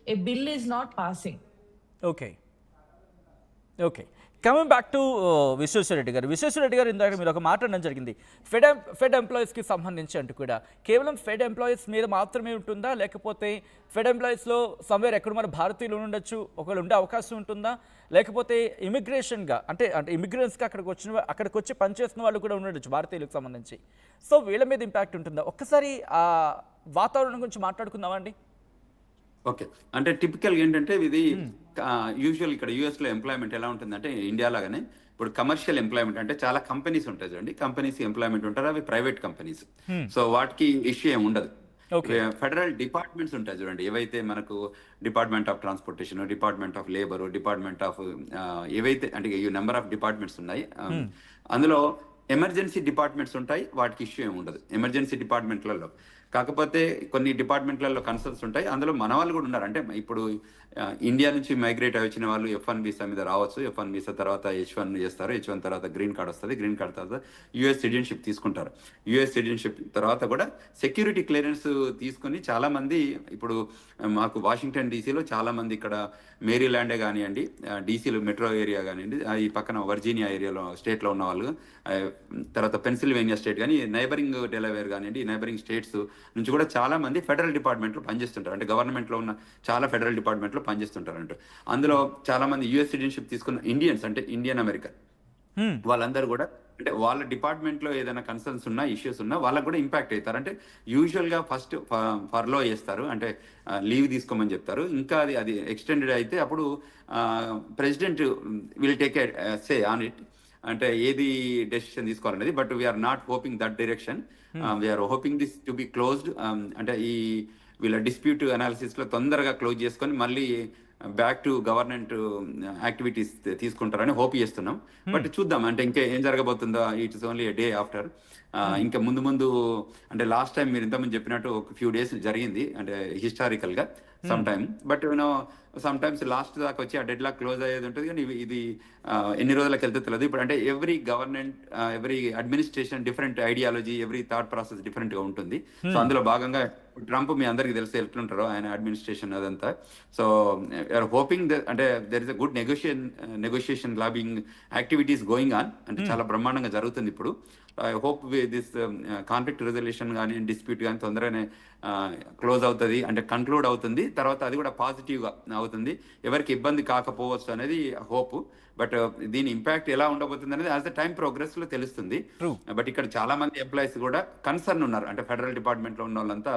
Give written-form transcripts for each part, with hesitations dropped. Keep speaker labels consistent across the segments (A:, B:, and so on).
A: a bill is not passing.
B: Okay okay coming back to Vishweshwar Reddy garu ఇందాక మీరు ఒక మాట అనడం జరిగింది ఫెడ్ ఎంప్లాయీస్కి సంబంధించి అంటూ కూడా కేవలం ఫెడ్ ఎంప్లాయీస్ మీద మాత్రమే ఉంటుందా, లేకపోతే ఫెడ్ ఎంప్లాయీస్లో సమ్వేర్ ఎక్కడ మన భారతీయులు ఉండొచ్చు ఒకళ్ళు ఉండే అవకాశం ఉంటుందా, లేకపోతే ఇమిగ్రేషన్గా అంటే ఇమిగ్రెంట్స్కి అక్కడికి వచ్చి పనిచేస్తున్న వాళ్ళు కూడా ఉండొచ్చు భారతీయులకు సంబంధించి, సో వీళ్ళ మీద ఇంపాక్ట్ ఉంటుందా? ఒక్కసారి ఆ వాతావరణం గురించి మాట్లాడుకుందామా అండి?
C: ఓకే, అంటే టిపికల్గా ఏంటంటే ఇది యూజువల్ ఇక్కడ యూఎస్లో ఎంప్లాయ్మెంట్ ఎలా ఉంటుందంటే ఇండియా లాగానే ఇప్పుడు కమర్షియల్ ఎంప్లాయ్మెంట్ అంటే చాలా కంపెనీస్ ఉంటాయి చూడండి, కంపెనీస్ ఎంప్లాయ్మెంట్ ఉంటారు, అవి ప్రైవేట్ కంపెనీస్. సో వాటికి ఇష్యూ ఏమి ఉండదు. ఫెడరల్ డిపార్ట్మెంట్స్ ఉంటాయి చూడండి, ఏవైతే మనకు department of transportation, department of labour, department of ఏవైతే అంటే ఈ నెంబర్ ఆఫ్ డిపార్ట్మెంట్స్ ఉన్నాయి, అందులో ఎమర్జెన్సీ డిపార్ట్మెంట్స్ ఉంటాయి, వాటికి ఇష్యూ ఏమి ఉండదు ఎమర్జెన్సీ డిపార్ట్మెంట్లలో. కాకపోతే కొన్ని డిపార్ట్మెంట్లలో కన్సర్న్స్ ఉంటాయి, అందులో మన వాళ్ళు కూడా ఉన్నారు. అంటే ఇప్పుడు ఇండియా నుంచి మైగ్రేట్ అయి వచ్చిన వాళ్ళు F1 వీసా మీద రావచ్చు, F1 వీసా తర్వాత H1 చేస్తారు, H1 తర్వాత గ్రీన్ కార్డ్ వస్తుంది, గ్రీన్ కార్డ్ తర్వాత యుఎస్ సిటిజన్షిప్ తీసుకుంటారు. యుఎస్ సిటిజన్షిప్ తర్వాత కూడా సెక్యూరిటీ క్లియరెన్స్ తీసుకుని చాలా మంది ఇప్పుడు మాకు వాషింగ్టన్ డీసీలో చాలా మంది, ఇక్కడ మేరీల్యాండే కానివ్వండి, డీసీలో మెట్రో ఏరియా కానివ్వండి, ఈ పక్కన వర్జీనియా ఏరియాలో స్టేట్లో ఉన్న వాళ్ళు, తర్వాత పెన్సిల్వేనియా స్టేట్ కానీ నైబరింగ్ డెలవేర్ కానివ్వండి, నైబరింగ్ స్టేట్స్ నుంచి కూడా చాలా మంది ఫెడరల్ డిపార్ట్మెంట్లో పనిచేస్తుంటారు. అంటే గవర్నమెంట్లో ఉన్న చాలా ఫెడరల్ డిపార్ట్మెంట్లో పనిచేస్తుంటారు. అంటే అందులో చాలా మంది యుఎస్ సిటిజన్షిప్ తీసుకున్న ఇండియన్స్, అంటే ఇండియన్ అమెరికన్, వాళ్ళందరూ కూడా అంటే వాళ్ళ డిపార్ట్మెంట్ లో ఏదైనా కన్సర్న్స్ ఉన్నా, ఇష్యూస్ ఉన్నా వాళ్ళకు కూడా ఇంపాక్ట్ అవుతారు. అంటే యూజువల్ గా ఫస్ట్ ఫర్లో చేస్తారు, అంటే లీవ్ తీసుకోమని చెప్తారు. ఇంకా అది ఎక్స్టెండెడ్ అయితే అప్పుడు president will take a say on it, అంటే ఏది డెసిషన్ తీసుకోవాలనేది. But we are not hoping that direction, we are hoping this to be closed. అంటే ఈ వీళ్ళ డిస్ప్యూట్ అనాలిసిస్ లో తొందరగా క్లోజ్ చేసుకొని మళ్ళీ బ్యాక్ టు గవర్నమెంట్ యాక్టివిటీస్ తీసుకుంటారని హోప్ చేస్తున్నాం. బట్ చూద్దాం, అంటే ఇంకా ఏం జరగబోతుందో. It's only day after. ఇంకా ముందు అంటే లాస్ట్ టైం మీరు ఇంతకుముందు చెప్పినట్టు ఒక ఫ్యూ డేస్ జరిగింది, అంటే హిస్టారికల్ గా some time. But some times last దాకా వచ్చి ఆ డెడ్ లాక్ క్లోజ్ అయ్యేది ఉంటుంది, కానీ ఇది ఎన్ని రోజులకు వెళ్తే తెలియదు. ఇప్పుడు అంటే every government, every administration different ideology, every thought process different గా ఉంటుంది. సో అందులో భాగంగా ట్రంప్ మీ అందరికి తెలిసి ఎట్లుంటారో ఆయన అడ్మినిస్ట్రేషన్ అదంతా. సో ఆర్ హోపింగ్ అంటే there is a good negotiation lobbying activities going on, అంటే చాలా బ్రహ్మాండంగా జరుగుతుంది ఇప్పుడు. I hope this conflict resolution కానీ డిస్ప్యూట్ కానీ తొందరగానే క్లోజ్ అవుతుంది, అంటే కన్క్లూడ్ అవుతుంది. తర్వాత అది కూడా పాజిటివ్గా అవుతుంది, ఎవరికి ఇబ్బంది కాకపోవచ్చు అనేది హోప్. బట్ దీని ఇంపాక్ట్ ఎలా ఉండబోతుంది అనేది యాజ్ ద టైం ప్రోగ్రెస్ లో తెలుస్తుంది. బట్ ఇక్కడ చాలా మంది ఎంప్లాయీస్ కూడా కన్సర్న్ ఉన్నారు, అంటే ఫెడరల్ డిపార్ట్మెంట్ లో ఉన్న వాళ్ళంతా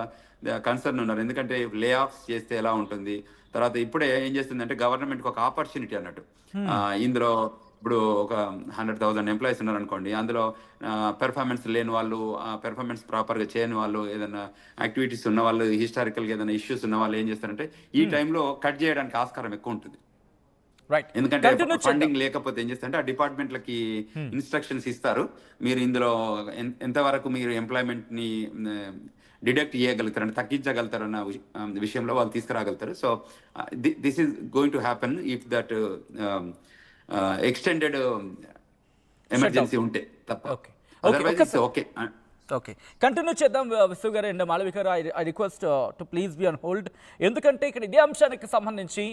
C: కన్సర్న్ ఉన్నారు. ఎందుకంటే లే ఆఫ్స్ చేస్తే ఎలా ఉంటుంది, తర్వాత ఇప్పుడే ఏం చేస్తుంది అంటే గవర్నమెంట్ ఒక ఆపర్చునిటీ అన్నట్టు. ఇందులో ఇప్పుడు ఒక 100,000 ఎంప్లాయీస్ ఉన్నారు అనుకోండి, అందులో పెర్ఫార్మెన్స్ లేని వాళ్ళు, పెర్ఫార్మెన్స్ ప్రాపర్గా చేయని వాళ్ళు, ఏదైనా యాక్టివిటీస్ ఉన్న వాళ్ళు, హిస్టారికల్గా ఏదైనా ఇష్యూస్ ఉన్న వాళ్ళు ఏం చేస్తారంటే ఈ టైంలో కట్ చేయడానికి ఆస్కారం ఎక్కువ ఉంటుంది. ఎందుకంటే ఫండింగ్ లేకపోతే ఏం చేస్తారంటే ఆ డిపార్ట్మెంట్లకి ఇన్స్ట్రక్షన్స్ ఇస్తారు, మీరు ఇందులో ఎంతవరకు మీరు ఎంప్లాయ్మెంట్ ని డిడక్ట్ చేయగలుగుతారు, అంటే తగ్గించగలుగుతారు అన్న విషయంలో వాళ్ళు తీసుకురాగలుగుతారు. So this is going to happen if that extended emergency ఉంటే తప్ప.
B: ఓకే, కంటిన్యూ చేద్దాం విశ్వ గారు అండ్ మాళవిక గారు. I request to please be on hold, ఎందుకంటే ఇక్కడ ఇదే అంశానికి సంబంధించి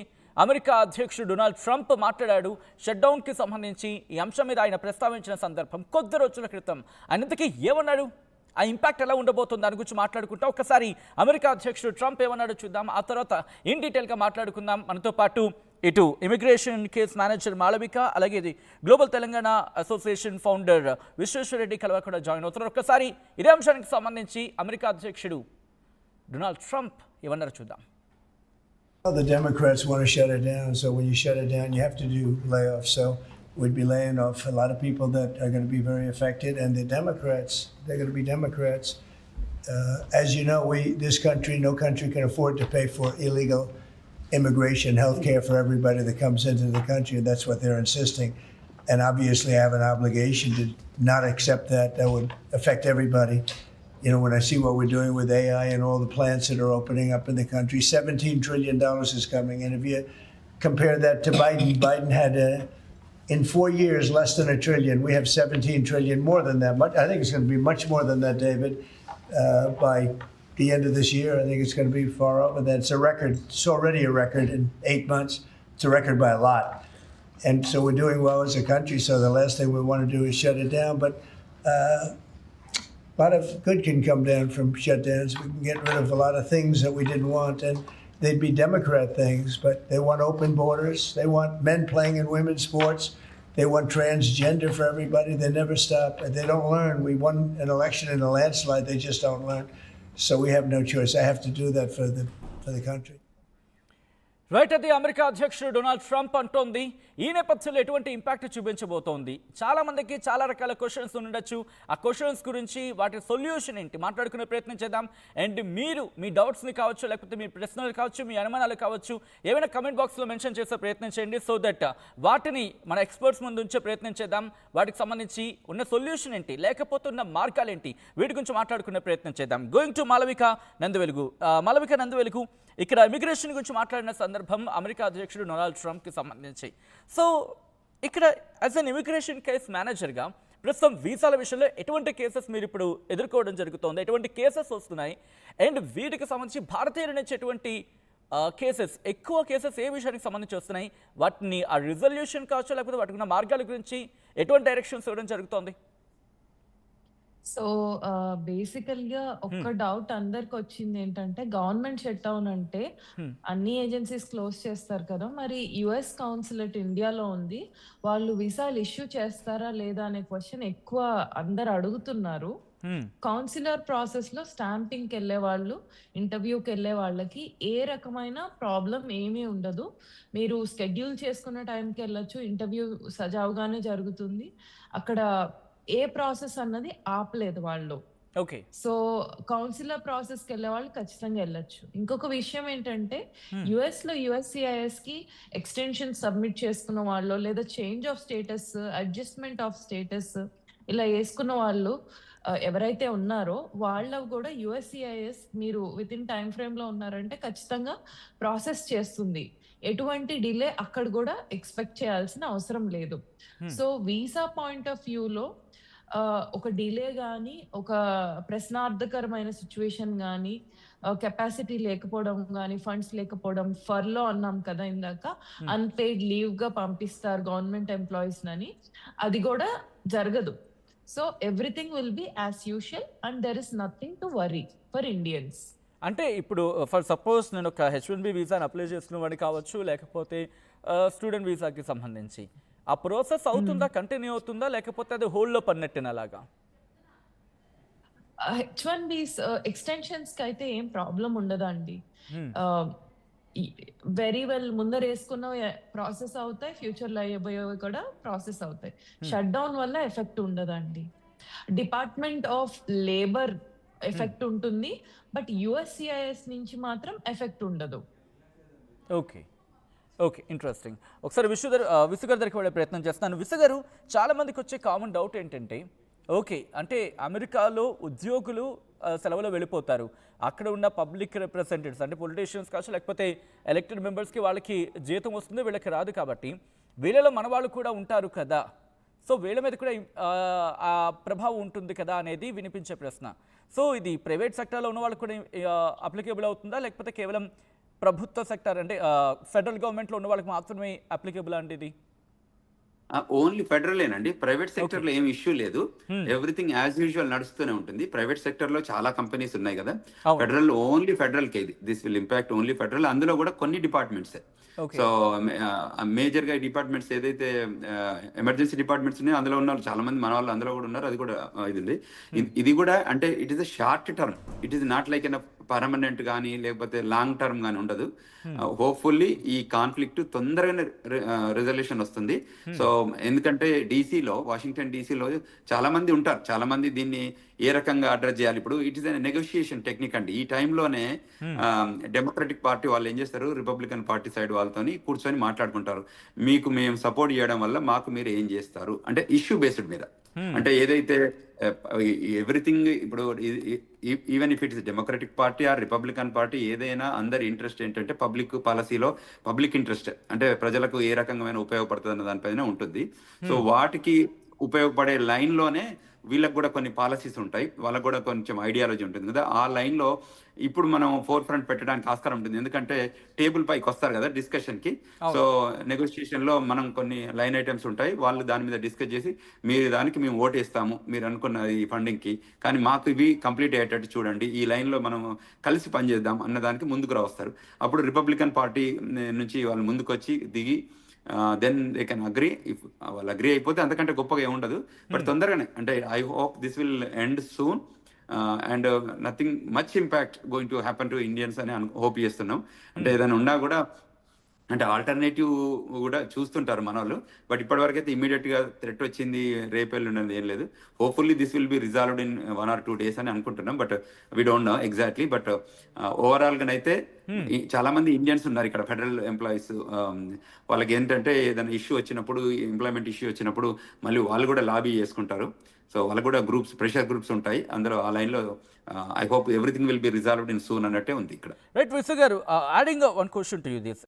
B: అమెరికా అధ్యక్షుడు డొనాల్డ్ ట్రంప్ మాట్లాడాడు. షట్డౌన్కి సంబంధించి ఈ అంశం మీద ఆయన ప్రస్తావించిన సందర్భం కొద్ది రోజుల క్రితం. ఆయన ఇంతకీ ఏమన్నాడు, ఆ ఇంపాక్ట్ ఎలా ఉండబోతుంది దాని గురించి మాట్లాడుకుంటా. ఒకసారి అమెరికా అధ్యక్షుడు ట్రంప్ ఏమన్నాడో చూద్దాం, ఆ తర్వాత ఇన్ డీటెయిల్గా మాట్లాడుకుందాం. మనతో పాటు ఇటు ఇమిగ్రేషన్ కేస్ మేనేజర్ మాళవిక, అలాగే ఇది global Telangana association founder Vishweshwara Reddy Kalva కూడా జాయిన్ అవుతున్నారు. ఒక్కసారి ఇదే అంశానికి సంబంధించి అమెరికా అధ్యక్షుడు డొనాల్డ్ ట్రంప్ ఏమన్నారో చూద్దాం.
D: The Democrats want to shut it down, so when you shut it down, you have to do layoffs. So we'd be laying off a lot of people that are going to be very affected, and the Democrats, they're going to be Democrats. As you know, this country, no country can afford to pay for illegal immigration, health care for everybody that comes into the country, and that's what they're insisting. And obviously I have an obligation to not accept that. That would affect everybody. You know, when I see what we're doing with AI and all the plants that are opening up in the country, $17 trillion is coming. And if you compare that to Biden had, in 4 years, less than $1 trillion. We have 17 trillion, more than that. I think it's going to be much more than that, David, by the end of this year. I think it's going to be far over that. It's a record. It's already a record in 8 months. It's a record by a lot. And so we're doing well as a country. So the last thing we want to do is shut it down. But a lot of good can come down from shutdowns. We can get rid of a lot of things that we didn't want. And they'd be Democrat things, but they want open borders. They want men playing in women's sports. They want transgender for everybody. They never stop. They don't learn. We won an election in a landslide. They just don't learn. So we have no choice. I have to do that for the country.
B: Right, అది America అధ్యక్షుడు Donald Trump అంటోంది. ఈ నేపథ్యంలో ఎటువంటి impact చూపించబోతోంది? చాలా మందికి చాలా రకాల క్వశ్చన్స్ ఉండొచ్చు. ఆ క్వశ్చన్స్ గురించి వాటి సొల్యూషన్ ఏంటి మాట్లాడుకునే ప్రయత్నం చేద్దాం. అండ్ మీరు మీ డౌట్స్ని కావచ్చు, లేకపోతే మీ ప్రశ్నలు కావచ్చు, మీ అనుమానాలు కావచ్చు, ఏమైనా కమెంట్ బాక్స్లో మెన్షన్ చేసే ప్రయత్నం చేయండి. సో దట్ వాటిని మన ఎక్స్పర్ట్స్ ముందు ఉంచే ప్రయత్నం చేద్దాం. వాటికి సంబంధించి ఉన్న సొల్యూషన్ ఏంటి, లేకపోతే ఉన్న మార్గాలు ఏంటి, వీటి గురించి మాట్లాడుకునే ప్రయత్నం చేద్దాం. Going to Malavika Nanduvelugu. మాలవిక నందువెలుగు, ఇక్కడ ఇమిగ్రేషన్ గురించి మాట్లాడిన సందర్భం అమెరికా అధ్యక్షుడు డొనాల్డ్ ట్రంప్కి సంబంధించి. సో ఇక్కడ యాజ్ అన్ ఇమిగ్రేషన్ కేస్ మేనేజర్గా ప్రస్తుతం వీసాల విషయంలో ఎటువంటి కేసెస్ మీరు ఇప్పుడు ఎదుర్కోవడం జరుగుతోంది, ఎటువంటి కేసెస్ వస్తున్నాయి, అండ్ వీటికి సంబంధించి భారతీయుల నుంచి ఎటువంటి కేసెస్, ఎక్కువ కేసెస్ ఏ విషయానికి సంబంధించి వస్తున్నాయి, వాటిని ఆ రిజల్యూషన్ కావచ్చు, లేకపోతే వాటికి ఉన్న మార్గాల గురించి ఎటువంటి డైరెక్షన్స్ ఇవ్వడం జరుగుతోంది?
A: సో బేసికల్‌గా ఒక్క డౌట్ అందరికి వచ్చింది ఏంటంటే, గవర్నమెంట్ షట్ డౌన్ అంటే అన్ని ఏజెన్సీస్ క్లోజ్ చేస్తారు కదా! మరి యుఎస్ కౌన్సిలేట్ ఇండియాలో ఉంది. వాళ్ళు వీసాలు ఇష్యూ చేస్తారా లేదా అనే క్వెషన్ ఎక్కువ అందరు అడుగుతున్నారు. కౌన్సిలర్ ప్రాసెస్‌లో స్టాంపింగ్‌కి వెళ్ళే వాళ్ళు, ఇంటర్వ్యూకి వెళ్ళే వాళ్ళకి ఏ రకమైన ప్రాబ్లం ఏమీ ఉండదు. మీరు షెడ్యూల్ చేసుకున్న టైంకి వెళ్ళొచ్చు. ఇంటర్వ్యూ సజావుగానే జరుగుతుంది. అక్కడ ఏ ప్రాసెస్ అన్నది ఆపలేదు వాళ్ళు.
B: ఓకే.
A: సో కౌన్సిలర్ ప్రాసెస్కి వెళ్ళే వాళ్ళు ఖచ్చితంగా వెళ్ళొచ్చు. ఇంకొక విషయం ఏంటంటే, యుఎస్లో యుఎస్సిఐఎస్కి ఎక్స్టెన్షన్ సబ్మిట్ చేసుకున్న వాళ్ళు, లేదా change of status, adjustment of status ఇలా వేసుకున్న వాళ్ళు ఎవరైతే ఉన్నారో వాళ్ళవి కూడా యుఎస్సిఐఎస్ మీరు విత్ ఇన్ టైం ఫ్రేమ్లో ఉన్నారంటే ఖచ్చితంగా ప్రాసెస్ చేస్తుంది. ఎటువంటి డిలే అక్కడ కూడా ఎక్స్పెక్ట్ చేయాల్సిన అవసరం లేదు. సో వీసా పాయింట్ ఆఫ్ వ్యూలో ఒక డిలే కానీ, ఒక ప్రశ్నార్థకరమైన సిచ్యువేషన్ కానీ, కెపాసిటీ లేకపోవడం కానీ, ఫండ్స్ లేకపోవడం, ఫర్లో అన్నాం కదా ఇందాక, అన్పెయిడ్ లీవ్గా పంపిస్తారు గవర్నమెంట్ ఎంప్లాయీస్ అని, అది కూడా జరగదు. So everything will be as usual and there is nothing to worry for Indians.
B: అంటే ఇప్పుడు ఫర్ సపోజ్ నేను ఒక H1B వీసాని అప్లై చేసుకున్న వాడిని కావచ్చు, లేకపోతే స్టూడెంట్ వీసాకి సంబంధించి ఆ ప్రాసెస్ అవుతుందా, కంటిన్యూ అవుతుందా, లేకపోతే అది హోల్డ్లో పడినట్టేనా అలాగా?
A: H1B ఎక్స్టెన్షన్స్కి అయితే ఏం ప్రాబ్లం ఉండదండి. వెరీ వెల్ ముందర వేసుకున్న ప్రాసెస్ అవుతాయి, ఫ్యూచర్లో అయ్యబోయేవి కూడా ప్రాసెస్ అవుతాయి. షట్ డౌన్ వల్ల ఎఫెక్ట్ ఉండదండి. డిపార్ట్మెంట్ ఆఫ్ లేబర్ ఎఫెక్ట్ ఉంటుంది, బట్ యుఎస్సిఐఎస్ నుంచి మాత్రం ఎఫెక్ట్ ఉండదు.
B: Okay, okay, interesting. ఒకసారి విసు గారి దగ్గరికి వెళ్ళే ప్రయత్నం చేస్తాను. విసు గారు, చాలామందికి వచ్చే కామన్ డౌట్ ఏంటంటే, ఓకే అంటే అమెరికాలో ఉద్యోగులు సెలవులో వెళ్ళిపోతారు, అక్కడ ఉన్న పబ్లిక్ రిప్రజెంటేటివ్స్ అంటే పొలిటీషియన్స్ కావచ్చు, లేకపోతే ఎలక్టెడ్ మెంబర్స్కి వాళ్ళకి జీతం వస్తుంది, వీళ్ళకి రాదు, కాబట్టి వీళ్ళలో మన వాళ్ళు కూడా ఉంటారు కదా, సో వీళ్ళ మీద కూడా ఆ ప్రభావం ఉంటుంది కదా అనేది వినిపించే ప్రశ్న. సో ఇది ప్రైవేట్ సెక్టర్లో ఉన్న వాళ్ళకి కూడా అప్లికేబుల్ అవుతుందా, లేకపోతే కేవలం ప్రభుత్వ సెక్టర్ అంటే ఫెడరల్ గవర్నమెంట్లో ఉన్న వాళ్ళకి మాత్రమే అప్లికేబుల్ అంటే ఇది?
C: ఓన్లీ ఫెడరలేనండి. ప్రైవేట్ సెక్టర్ లో ఏం ఇష్యూ లేదు. ఎవ్రీథింగ్ యాజ్ యూజువల్ నడుస్తూనే ఉంటుంది. ప్రైవేట్ సెక్టర్ లో చాలా కంపెనీస్ ఉన్నాయి కదా. Federal only federal K this will impact only federal. అందులో కూడా కొన్ని డిపార్ట్మెంట్స్. సో మేజర్ గా డిపార్ట్మెంట్స్ ఏదైతే ఎమర్జెన్సీ డిపార్ట్మెంట్స్ ఉన్నాయో అందులో ఉన్నారు చాలా మంది మన వాళ్ళు అందులో కూడా ఉన్నారు. అది కూడా ఇది కూడా అంటే it is a short term. It is not like an permanent కానీ లేకపోతే లాంగ్ టర్మ్ కానీ ఉండదు. హోప్ఫుల్లీ ఈ కాన్ఫ్లిక్ట్ తొందరగానే రిజల్యూషన్ వస్తుంది. సో ఎందుకంటే వాషింగ్టన్ డీసీలో చాలా మంది ఉంటారు. చాలా మంది దీన్ని ఏ రకంగా అడ్రస్ చేయాలి. ఇప్పుడు ఇట్ ఈస్ నెగోషియేషన్ టెక్నిక్ అండి. ఈ టైంలోనే డెమోక్రటిక్ పార్టీ వాళ్ళు ఏం చేస్తారు, రిపబ్లికన్ పార్టీ సైడ్ వాళ్ళతోని కూర్చొని మాట్లాడుకుంటారు. మీకు మేము సపోర్ట్ చేయడం వల్ల మాకు మీరు ఏం చేస్తారు అంటే ఇష్యూ బేస్డ్ మీద. అంటే ఏదైతే ఎవ్రీథింగ్ ఇప్పుడు even if it is democratic party or Republican party ఏదైనా అందరి ఇంట్రెస్ట్ ఏంటంటే పబ్లిక్ పాలసీలో పబ్లిక్ ఇంట్రెస్ట్ అంటే ప్రజలకు ఏ రకమైన ఉపయోగపడుతుంది అన్న దానిపైన ఉంటుంది. సో వాటికి ఉపయోగపడే లైన్లోనే వీళ్ళకి కూడా కొన్ని పాలసీస్ ఉంటాయి, వాళ్ళకు కూడా కొంచెం ఐడియాలజీ ఉంటుంది కదా. ఆ లైన్లో ఇప్పుడు మనం ఫోర్ ఫ్రంట్ పెట్టడానికి ఆస్కారం ఉంటుంది, ఎందుకంటే టేబుల్ పైకి వస్తారు కదా డిస్కషన్కి. సో నెగోషియేషన్లో మనం కొన్ని లైన్ ఐటమ్స్ ఉంటాయి, వాళ్ళు దాని మీద డిస్కస్ చేసి మీరు దానికి మేము ఓటేస్తాము మీరు అనుకున్న ఈ ఫండింగ్కి, కానీ మాకు ఇవి కంప్లీట్ అయ్యేటట్టు చూడండి, ఈ లైన్లో మనం కలిసి పనిచేద్దాం అన్నదానికి ముందుకు వస్తారు. అప్పుడు రిపబ్లికన్ పార్టీ నుంచి వాళ్ళు ముందుకు వచ్చి దిగి then they can agree. If వాళ్ళు అగ్రీ అయిపోతే అంతకంటే గొప్పగా ఏముండదు, బట్ తొందరగానే అంటే I hope this will end soon and nothing much impact going to happen to Indians అని హోప్ చేస్తున్నాం. అంటే ఏదైనా ఉన్నా కూడా అంటే ఆల్టర్నేటివ్ కూడా చూస్తుంటారు మన వాళ్ళు, బట్ ఇప్పటివరకు అయితే ఇమీడియట్గా థ్రెట్ వచ్చింది రేపెల్లు ఉన్నది ఏం లేదు. Hopefully this will be resolved in 1 or 2 days అని అనుకుంటున్నాం, but we don't know exactly. But ఓవరాల్గానైతే చాలా మంది ఇండియన్స్ ఉన్నారు ఇక్కడ ఫెడరల్ ఎంప్లాయీస్. వాళ్ళకి ఏంటంటే ఏదైనా ఇష్యూ వచ్చినప్పుడు, ఎంప్లాయ్మెంట్ ఇష్యూ వచ్చినప్పుడు మళ్ళీ వాళ్ళు కూడా లాబీ చేసుకుంటారు. సో వాళ్ళకు కూడా గ్రూప్స్, ప్రెషర్ గ్రూప్స్ ఉంటాయి అందులో. ఆ లైన్లో I hope everything will be resolved in soon అన్నట్టే ఉంది ఇక్కడ.
B: రైట్ విసు గారు, adding one question to you this.